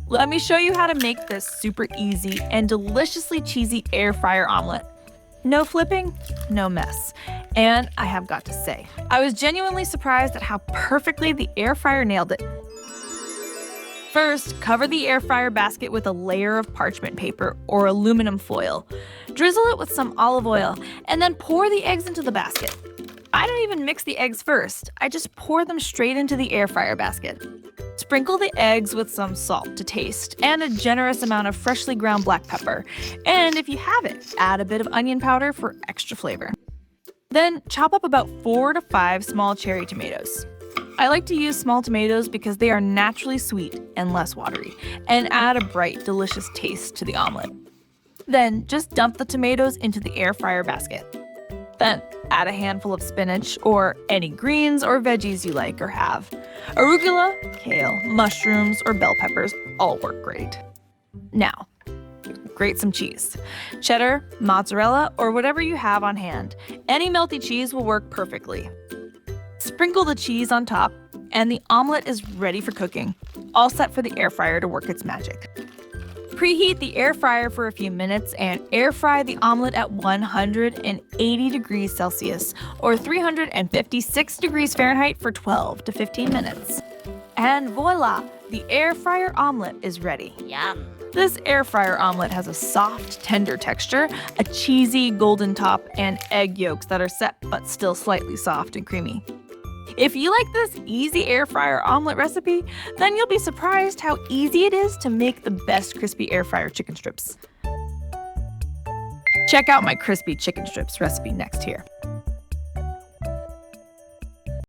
Let me show you how to make this super easy and deliciously cheesy air fryer omelet. No flipping, no mess. And I have got to say, I was genuinely surprised at how perfectly the air fryer nailed it. First, cover the air fryer basket with a layer of parchment paper or aluminum foil. Drizzle it with some olive oil, and then pour the eggs into the basket. I don't even mix the eggs first. I just pour them straight into the air fryer basket. Sprinkle the eggs with some salt to taste and a generous amount of freshly ground black pepper. And if you have it, add a bit of onion powder for extra flavor. Then chop up about 4 to 5 small cherry tomatoes. I like to use small tomatoes because they are naturally sweet and less watery, and add a bright, delicious taste to the omelet. Then just dump the tomatoes into the air fryer basket. Then add a handful of spinach or any greens or veggies you like or have. Arugula, kale, mushrooms, or bell peppers all work great. Now, grate some cheese. Cheddar, mozzarella, or whatever you have on hand. Any melty cheese will work perfectly. Sprinkle the cheese on top, and the omelet is ready for cooking, all set for the air fryer to work its magic. Preheat the air fryer for a few minutes and air fry the omelet at 180 degrees Celsius or 356 degrees Fahrenheit for 12 to 15 minutes. And voila, the air fryer omelet is ready. Yum. This air fryer omelet has a soft, tender texture, a cheesy golden top, and egg yolks that are set but still slightly soft and creamy. If you like this easy air fryer omelet recipe, then you'll be surprised how easy it is to make the best crispy air fryer chicken strips. Check out my crispy chicken strips recipe next here.